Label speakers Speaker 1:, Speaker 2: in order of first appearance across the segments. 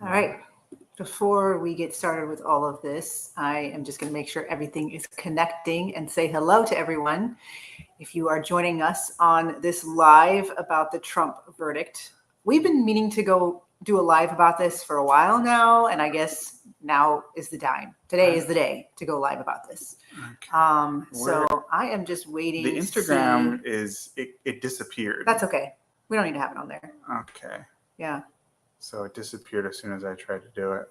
Speaker 1: All right. Before we get started with all of this, I am just going to make sure everything is connecting and say hello to everyone. If you are joining us on this live about the Trump verdict, we've been meaning to go do a live about this for a while now, and I guess now is the time. Today is the day to go live about this. Okay. So I am just waiting.
Speaker 2: The Instagram it disappeared.
Speaker 1: That's okay. We don't need to have it on there.
Speaker 2: Okay.
Speaker 1: Yeah.
Speaker 2: So it disappeared as soon as I tried to do it.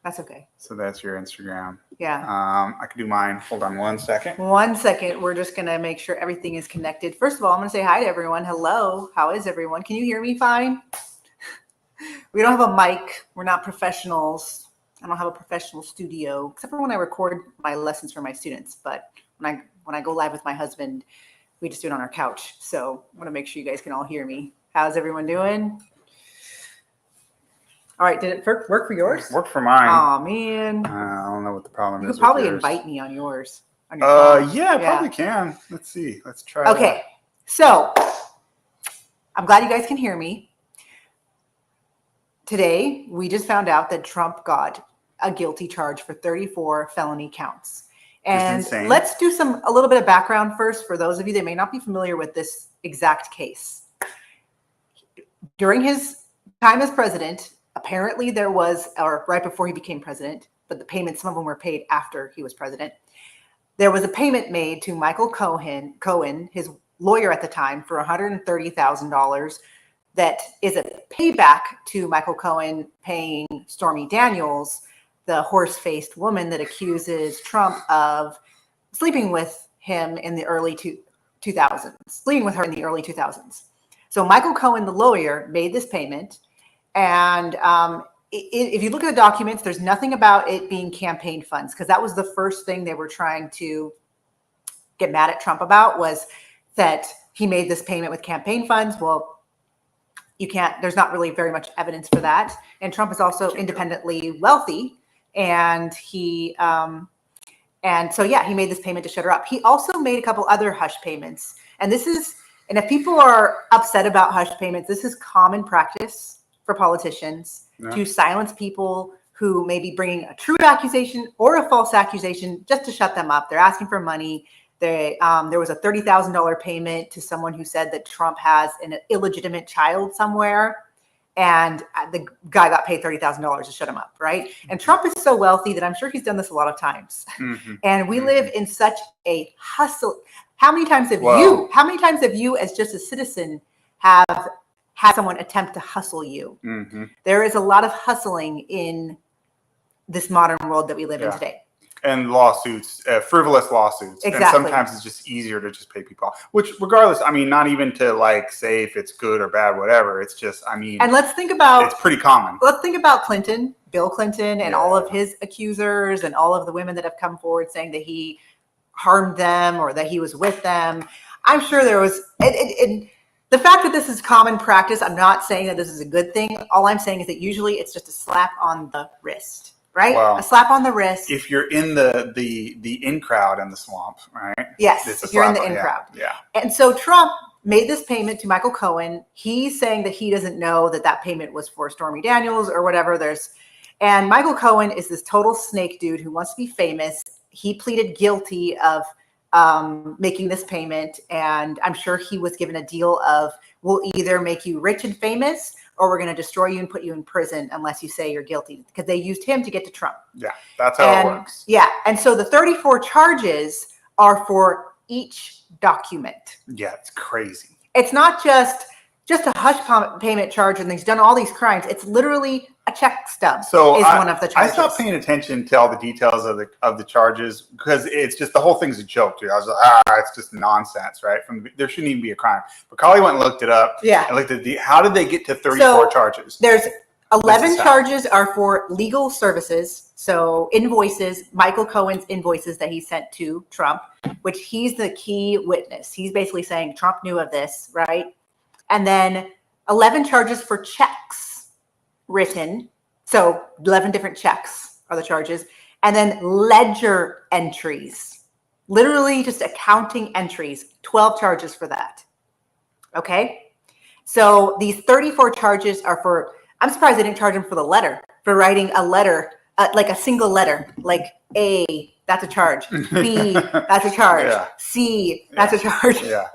Speaker 1: That's okay.
Speaker 2: So that's your Instagram.
Speaker 1: Yeah.
Speaker 2: I can do mine. Hold on 1 second.
Speaker 1: 1 second. We're just going to make sure everything is connected. First of all, I'm going to say hi to everyone. Hello. How is everyone? Can you hear me fine? We don't have a mic. We're not professionals. I don't have a professional studio, except for when I record my lessons for my students. But when I go live with my husband, we just do it on our couch. So I want to make sure you guys can all hear me. How's everyone doing? All right, did it work for yours?
Speaker 2: It worked for mine.
Speaker 1: Oh man.
Speaker 2: I don't know what the problem is.
Speaker 1: You could probably invite me on yours. On your phone.
Speaker 2: Yeah, I probably can. Let's see. Let's try.
Speaker 1: Okay. So I'm glad you guys can hear me. Today, we just found out that Trump got a guilty charge for 34 felony counts. And let's do a little bit of background first for those of you that may not be familiar with this exact case. During his time as president, apparently there was, or right before he became president, but the payments, some of them were paid after he was president. There was a payment made to Michael Cohen, his lawyer at the time, for $130,000 that is a payback to Michael Cohen paying Stormy Daniels, the horse-faced woman that accuses Trump of sleeping with him in the early 2000s, sleeping with her in the early 2000s. So Michael Cohen, the lawyer, made this payment. And if you look at the documents, there's nothing about it being campaign funds, because that was the first thing they were trying to get mad at Trump about, was that he made this payment with campaign funds. Well, you can't, there's not really very much evidence for that. And Trump is also independently wealthy. And he made this payment to shut her up. He also made a couple other hush payments. And if people are upset about hush payments, this is common practice for politicians to silence people who may be bringing a true accusation or a false accusation just to shut them up. They're asking for money. There was a $30,000 payment to someone who said that Trump has an illegitimate child somewhere, and the guy got paid $30,000 to shut him up, right? And Trump is so wealthy that I'm sure he's done this a lot of times. Mm-hmm. And we live in such a hustle. How many times have you, as just a citizen, have had someone attempt to hustle you? Mm-hmm. There is a lot of hustling in this modern world that we live in today.
Speaker 2: And lawsuits, frivolous lawsuits. Exactly. And sometimes it's just easier to just pay people off. Which, regardless, I mean, not even to say if it's good or bad, whatever. It's just,
Speaker 1: and let's think about,
Speaker 2: it's pretty common.
Speaker 1: Let's think about Bill Clinton, and all of his accusers, and all of the women that have come forward saying that he harmed them or that he was with them. I'm sure there was, the fact that this is common practice, I'm not saying that this is a good thing. All I'm saying is that usually it's just a slap on the wrist. Right? Well, a slap on the wrist.
Speaker 2: If you're in the in crowd in the swamp, right?
Speaker 1: Yes, if you're in the in crowd.
Speaker 2: Yeah.
Speaker 1: And so Trump made this payment to Michael Cohen. He's saying that he doesn't know that payment was for Stormy Daniels or whatever. And Michael Cohen is this total snake dude who wants to be famous. He pleaded guilty of making this payment, and I'm sure he was given a deal of, we'll either make you rich and famous, or we're going to destroy you and put you in prison unless you say you're guilty, because they used him to get to Trump.
Speaker 2: Yeah, that's how it works.
Speaker 1: Yeah, and so the 34 charges are for each document.
Speaker 2: Yeah, it's crazy.
Speaker 1: It's not just a hush payment charge and he's done all these crimes. It's literally a check stub.
Speaker 2: So
Speaker 1: one of the charges.
Speaker 2: I stopped paying attention to all the details of the charges, because it's just, the whole thing's a joke, dude. I was like, it's just nonsense, right? There shouldn't even be a crime. But Kali went and looked it up.
Speaker 1: Yeah.
Speaker 2: And looked at how did they get to 34 charges?
Speaker 1: There's 11 charges are for legal services. So invoices, Michael Cohen's invoices that he sent to Trump, which he's the key witness. He's basically saying Trump knew of this, right? And then 11 charges for checks written. So 11 different checks are the charges. And then ledger entries, literally just accounting entries, 12 charges for that. Okay. So these 34 charges are for, I'm surprised they didn't charge him for the letter. for writing a letter, like a single letter, like A, that's a charge. B, that's a charge.
Speaker 2: Yeah.
Speaker 1: C, that's a charge.
Speaker 2: Yeah.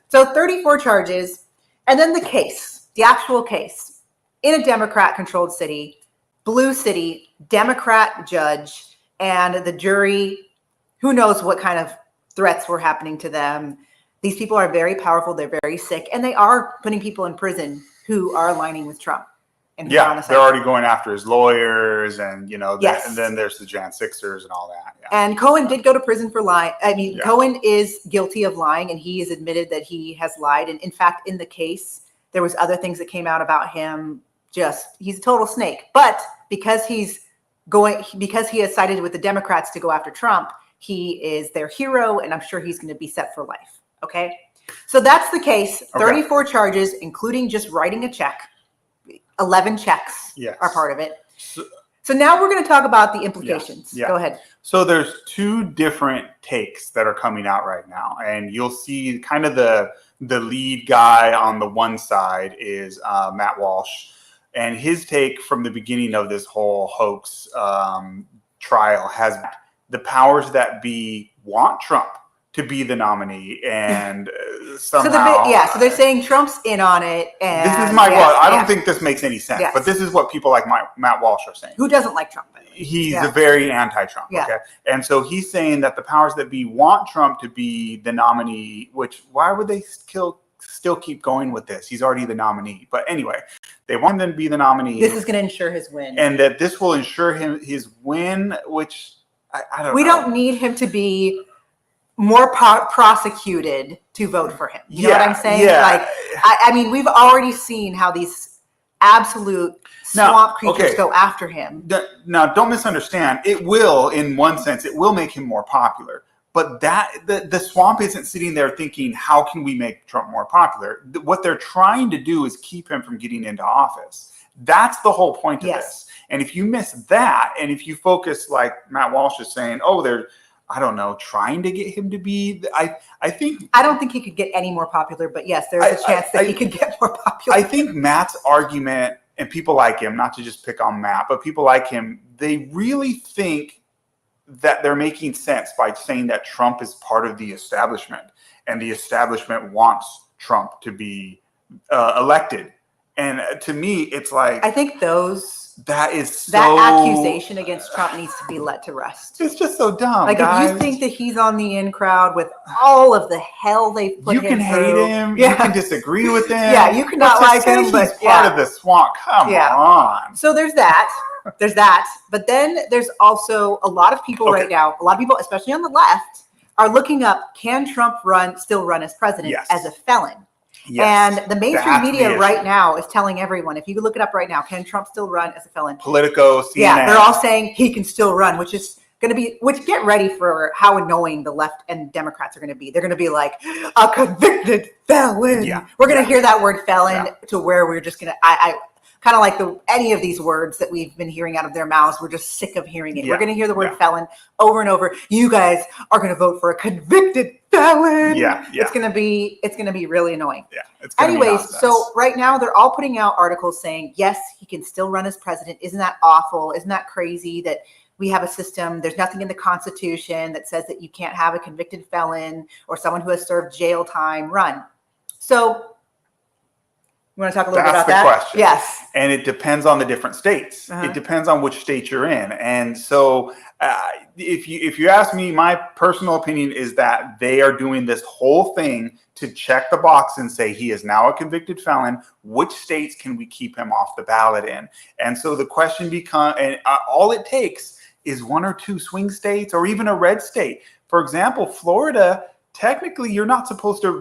Speaker 1: So 34 charges. And then the actual case in a Democrat-controlled city, blue city, Democrat judge, and the jury, who knows what kind of threats were happening to them. These people are very powerful. They're very sick. And they are putting people in prison who are aligning with Trump. And
Speaker 2: Yeah, they're already going after his lawyers, and
Speaker 1: Yes.
Speaker 2: and then there's the Jan Sixers and all that. Yeah.
Speaker 1: And Cohen did go to prison for lying.
Speaker 2: Yeah.
Speaker 1: Cohen is guilty of lying, and he has admitted that he has lied. And in fact, in the case, there was other things that came out about him. He's a total snake. But because he has sided with the Democrats to go after Trump, he is their hero, and I'm sure he's going to be set for life. Okay, so that's the case. 34 charges, including just writing a check. 11 checks are part of it. So now we're going to talk about the implications.
Speaker 2: Yeah.
Speaker 1: Go ahead.
Speaker 2: So there's two different takes that are coming out right now, and you'll see kind of the lead guy on the one side is Matt Walsh, and his take from the beginning of this whole hoax trial has the powers that be want Trump to be the nominee, and somehow.
Speaker 1: So they're saying Trump's in on it. And
Speaker 2: this is I don't think this makes any sense, but this is what people like Matt Walsh are saying.
Speaker 1: Who doesn't like Trump?
Speaker 2: He's a very anti-Trump.
Speaker 1: Yeah.
Speaker 2: Okay. And so he's saying that the powers that be want Trump to be the nominee, which why would they still keep going with this? He's already the nominee. But anyway, they want him to be the nominee.
Speaker 1: This is going to ensure his win.
Speaker 2: And that this will ensure his win, which I don't know.
Speaker 1: We don't need him to be more prosecuted to vote for him. You know what I'm saying?
Speaker 2: Yeah.
Speaker 1: Like, I mean, we've already seen how these absolute swamp creatures go after him.
Speaker 2: Now, don't misunderstand. It will, in one sense, it will make him more popular. But the swamp isn't sitting there thinking, how can we make Trump more popular? What they're trying to do is keep him from getting into office. That's the whole point of this. And if you miss that, and if you focus, like Matt Walsh is saying, they're, I don't know, trying to get him to be, I don't
Speaker 1: think he could get any more popular, but yes, there's a chance that he could get more popular.
Speaker 2: I think Matt's argument, and people like him, not to just pick on Matt, but people like him, they really think that they're making sense by saying that Trump is part of the establishment, and the establishment wants Trump to be elected. And to me, it's like,
Speaker 1: I think
Speaker 2: that
Speaker 1: accusation against Trump needs to be let to rest.
Speaker 2: It's just so dumb.
Speaker 1: Like,
Speaker 2: guys.
Speaker 1: if you think that he's on the in crowd with all of the hell they've put him through.
Speaker 2: You can hate him.
Speaker 1: Yeah.
Speaker 2: You can disagree with him.
Speaker 1: Yeah, you cannot like him, but
Speaker 2: he's part of the swamp. Come on.
Speaker 1: So there's that. But then there's also a lot of people right now, a lot of people, especially on the left, are looking up, can Trump still run as president as a felon?
Speaker 2: Yes.
Speaker 1: And the mainstream media right now is telling everyone, if you look it up right now, can Trump still run as a felon?
Speaker 2: Politico, CNN.
Speaker 1: Yeah, they're all saying he can still run, which get ready for how annoying the left and Democrats are going to be. They're going to be like, a convicted felon.
Speaker 2: Yeah.
Speaker 1: We're going to hear that word felon to where we're just going to, I kind of like any of these words that we've been hearing out of their mouths. We're just sick of hearing it. We're going to hear the word felon over and over. You guys are going to vote for a convicted felon.
Speaker 2: Yeah.
Speaker 1: It's going to be really annoying.
Speaker 2: Yeah.
Speaker 1: Anyways, so right now they're all putting out articles saying, yes, he can still run as president. Isn't that awful? Isn't that crazy that we have a system? There's nothing in the Constitution that says that you can't have a convicted felon or someone who has served jail time run. So you want to talk a little bit about that?
Speaker 2: That's the question.
Speaker 1: Yes.
Speaker 2: And it depends on the different states. It depends on which state you're in. And so if you ask me, my personal opinion is that they are doing this whole thing to check the box and say he is now a convicted felon. Which states can we keep him off the ballot in? And so the question becomes, and all it takes is one or two swing states or even a red state. For example, Florida, technically, you're not supposed to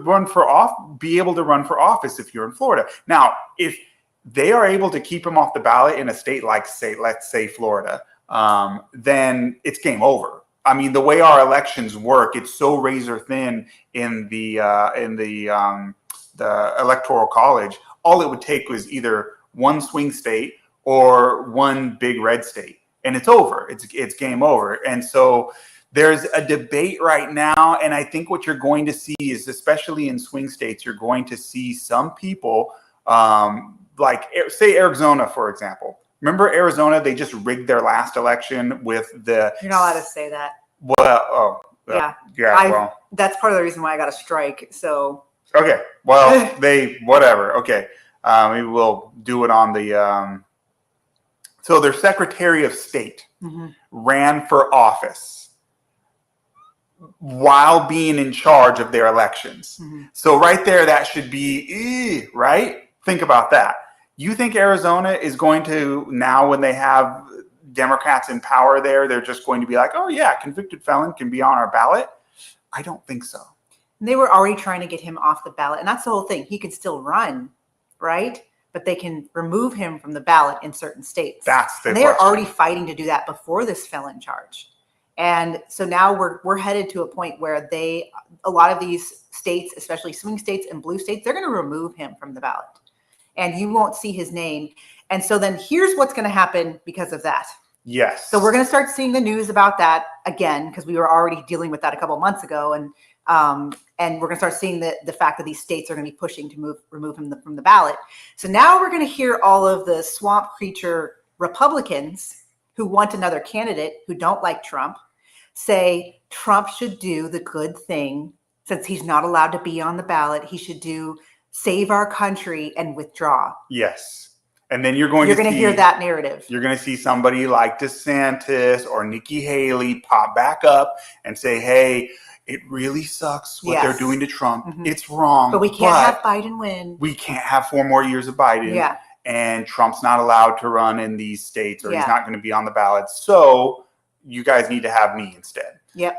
Speaker 2: be able to run for office if you're in Florida. Now, if they are able to keep him off the ballot in a state like, let's say Florida, then it's game over. I mean, the way our elections work, it's so razor thin in the electoral college. All it would take was either one swing state or one big red state, and it's over. It's game over. And so there's a debate right now, and I think what you're going to see is, especially in swing states, you're going to see some people, like say Arizona, for example. Remember Arizona? They just rigged their last election with the.
Speaker 1: You're not allowed to say that.
Speaker 2: Well,
Speaker 1: yeah.
Speaker 2: Well,
Speaker 1: that's part of the reason why I got a strike. So.
Speaker 2: Okay. Well, whatever. Okay. Maybe we'll do it on the. So their Secretary of State ran for office while being in charge of their elections. So right there, that should be right. Think about that. You think Arizona is going to now, when they have Democrats in power there, they're just going to be like, oh yeah, convicted felon can be on our ballot? I don't think so.
Speaker 1: They were already trying to get him off the ballot. And that's the whole thing. He can still run, right? But they can remove him from the ballot in certain states.
Speaker 2: And
Speaker 1: they're already fighting to do that before this felon charge. And so now we're headed to a point where a lot of these states, especially swing states and blue states, they're going to remove him from the ballot. And you won't see his name. And so then here's what's going to happen because of that.
Speaker 2: Yes.
Speaker 1: So we're going to start seeing the news about that again, because we were already dealing with that a couple of months ago. And we're going to start seeing the fact that these states are going to be pushing to remove him from the ballot. So now we're going to hear all of the swamp creature Republicans who want another candidate, who don't like Trump, say Trump should do the good thing. Since he's not allowed to be on the ballot, he should save our country and withdraw.
Speaker 2: Yes. And then you're going to
Speaker 1: hear that narrative.
Speaker 2: You're going to see somebody like DeSantis or Nikki Haley pop back up and say, hey, it really sucks what they're doing to Trump. It's wrong.
Speaker 1: But we can't have Biden win.
Speaker 2: We can't have 4 more years of Biden.
Speaker 1: Yeah.
Speaker 2: And Trump's not allowed to run in these states, or he's not going to be on the ballot. So you guys need to have me instead.
Speaker 1: Yep.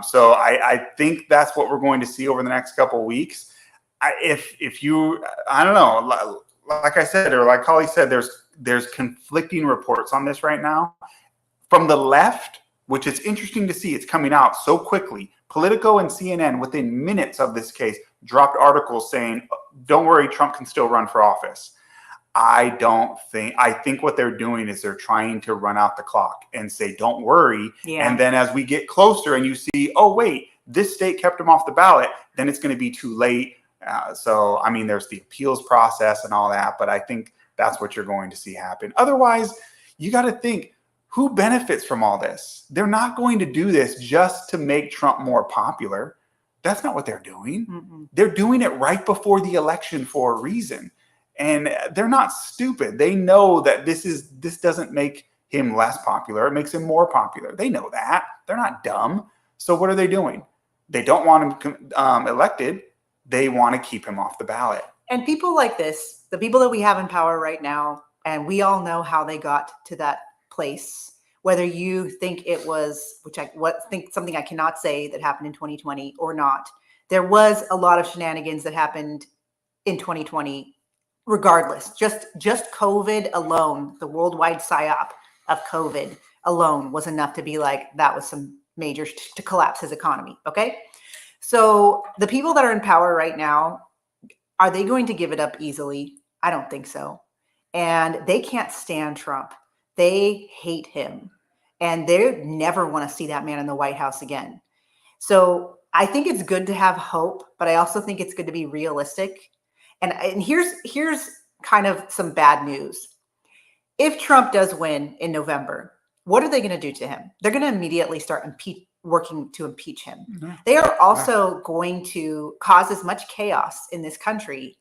Speaker 2: So I think that's what we're going to see over the next couple of weeks. If you, I don't know, like I said, or like Holly said, there's conflicting reports on this right now from the left, which is interesting to see. It's coming out so quickly. Politico and CNN, within minutes of this case, dropped articles saying, don't worry, Trump can still run for office. I think what they're doing is they're trying to run out the clock and say, don't worry.
Speaker 1: Yeah.
Speaker 2: And then as we get closer and you see, oh, wait, this state kept him off the ballot, then it's going to be too late. So, I mean, there's the appeals process and all that, but I think that's what you're going to see happen. Otherwise, you got to think, who benefits from all this? They're not going to do this just to make Trump more popular. That's not what they're doing. They're doing it right before the election for a reason. And they're not stupid. They know that this doesn't make him less popular. It makes him more popular. They know that. They're not dumb. So what are they doing? They don't want him elected. They want to keep him off the ballot.
Speaker 1: And people like this, the people that we have in power right now, and we all know how they got to that place. Whether you think it was, think something I cannot say that happened in 2020 or not, there was a lot of shenanigans that happened in 2020. Regardless, just COVID alone, the worldwide psyop of COVID alone was enough to be like, that was some major to collapse his economy. Okay. So the people that are in power right now, are they going to give it up easily? I don't think so. And they can't stand Trump. They hate him, and they never want to see that man in the White House again. So I think it's good to have hope, but I also think it's good to be realistic. And here's kind of some bad news. If Trump does win in November, what are they going to do to him? They're going to immediately start working to impeach him. Mm-hmm. They are also going to cause as much chaos in this country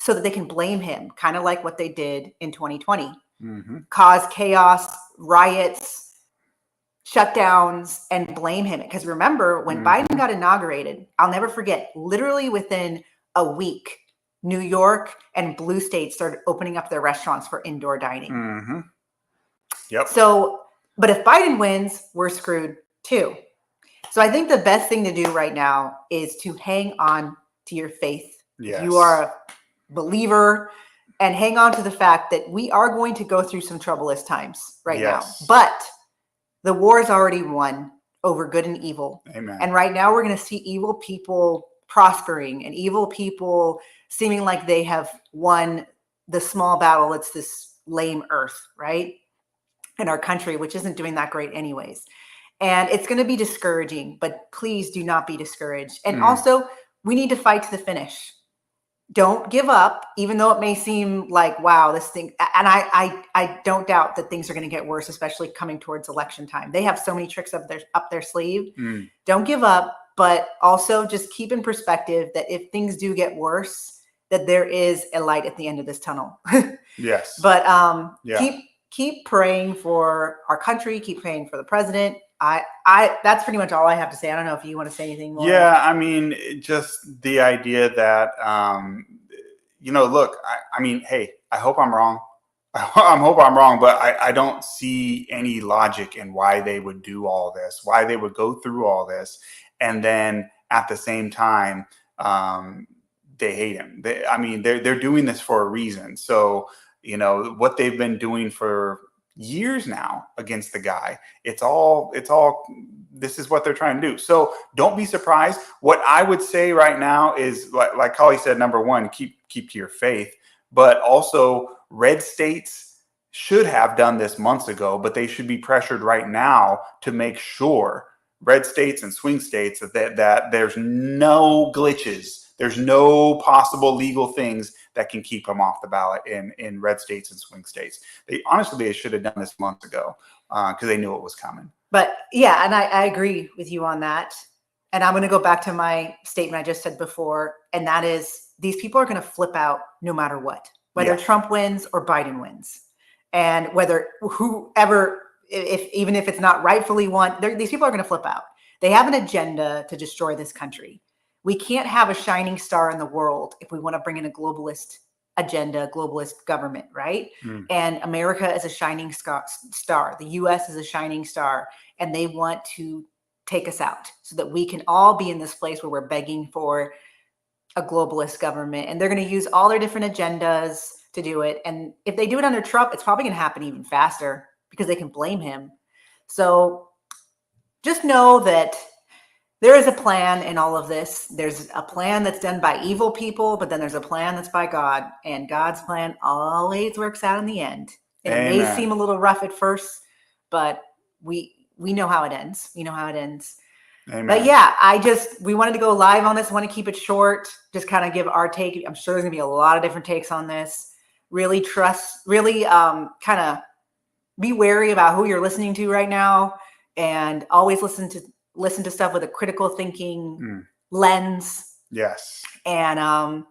Speaker 1: so that they can blame him, kind of like what they did in 2020. Mm-hmm. Cause chaos, riots, shutdowns, and blame him. Because remember, when Biden got inaugurated, I'll never forget, literally within a week, New York and blue states started opening up their restaurants for indoor dining.
Speaker 2: Mm-hmm. Yep.
Speaker 1: So, but if Biden wins, we're screwed too. So I think the best thing to do right now is to hang on to your faith. Yes. You are a believer, and hang on to the fact that we are going to go through some troublous times right now. But the war is already won over good and evil.
Speaker 2: Amen.
Speaker 1: And right now we're going to see evil people prospering and evil people seeming like they have won the small battle. It's this lame earth, right? In our country, which isn't doing that great anyways. And it's going to be discouraging, but please do not be discouraged. And also, we need to fight to the finish. don't give up, even though it may seem like, wow, this thing, and I don't doubt that things are going to get worse, especially coming towards election time. They have so many tricks up their sleeve. Don't give up, but also just keep in perspective that if things do get worse, that there is a light at the end of this tunnel.
Speaker 2: Yes.
Speaker 1: But keep praying for our country, keep praying for the president. That's pretty much all I have to say. I don't know if you want to say anything more.
Speaker 2: Yeah, I mean, just the idea that, look, I mean, hey, I hope I'm wrong. I hope I'm wrong, but I don't see any logic in why they would do all this, why they would go through all this, and then at the same time, they hate him. They're doing this for a reason. So, what they've been doing for years now against the guy, it's all this is what they're trying to do. So don't be surprised. What I would say right now is, like Holly said, number one, keep to your faith, but also red states should have done this months ago, but they should be pressured right now to make sure, red states and swing states, that there's no glitches. There's no possible legal things that can keep them off the ballot in red states and swing states. They should have done this months ago because they knew it was coming.
Speaker 1: But yeah, and I agree with you on that. And I'm going to go back to my statement I just said before, and that is these people are going to flip out no matter what, whether Trump wins or Biden wins, and whether whoever, even if it's not rightfully won, these people are going to flip out. They have an agenda to destroy this country. We can't have a shining star in the world if we want to bring in a globalist agenda, globalist government, right? And America is a shining star. The US is a shining star, and they want to take us out so that we can all be in this place where we're begging for a globalist government. And they're going to use all their different agendas to do it. And if they do it under Trump, it's probably going to happen even faster because they can blame him. So just know that there is a plan in all of this. There's a plan that's done by evil people, but then there's a plan that's by God, and God's plan always works out in the end. It may seem a little rough at first, but we know how it ends. We know how it ends. Amen. But yeah, we wanted to go live on this. I want to keep it short, just kind of give our take. I'm sure there's gonna be a lot of different takes on this. Really kind of be wary about who you're listening to right now, and always listen to stuff with a critical thinking lens.
Speaker 2: Yes.
Speaker 1: And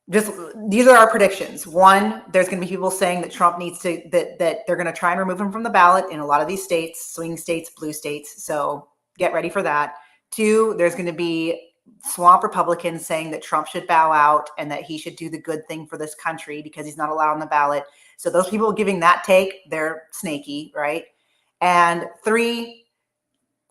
Speaker 1: just these are our predictions. One, there's going to be people saying that Trump needs to, that they're going to try and remove him from the ballot in a lot of these states, swing states, blue states. So get ready for that. Two, there's going to be swamp Republicans saying that Trump should bow out and that he should do the good thing for this country because he's not allowed on the ballot. So those people giving that take, they're snaky, right? And three,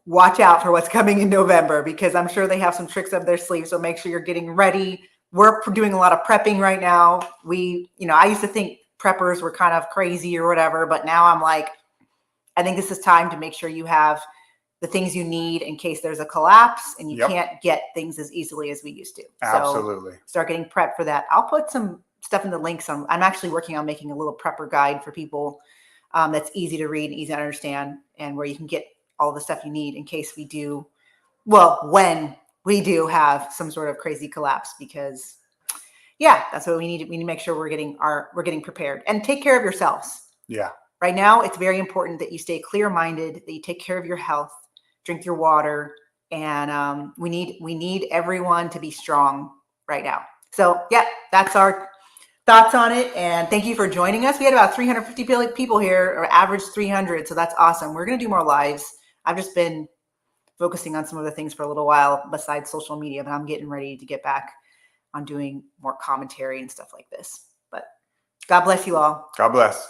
Speaker 1: watch out for what's coming in November, because I'm sure they have some tricks up their sleeve. So make sure you're getting ready. We're doing a lot of prepping right now. I used to think preppers were kind of crazy or whatever, but now I'm like, I think this is time to make sure you have the things you need in case there's a collapse and you can't get things as easily as we used to.
Speaker 2: Absolutely.
Speaker 1: So start getting prepped for that. I'll put some stuff in the links. I'm actually working on making a little prepper guide for people that's easy to read and easy to understand, and where you can get all the stuff you need in case when we do have some sort of crazy collapse, because that's what we need. We need to make sure we're getting prepared, and take care of yourselves.
Speaker 2: Yeah.
Speaker 1: Right now, it's very important that you stay clear-minded, that you take care of your health, drink your water, and we need everyone to be strong right now. So that's our thoughts on it. And thank you for joining us. We had about 350 people here, or average 300. So that's awesome. We're going to do more lives. I've just been focusing on some other things for a little while besides social media, but I'm getting ready to get back on doing more commentary and stuff like this. But God bless you all.
Speaker 2: God bless.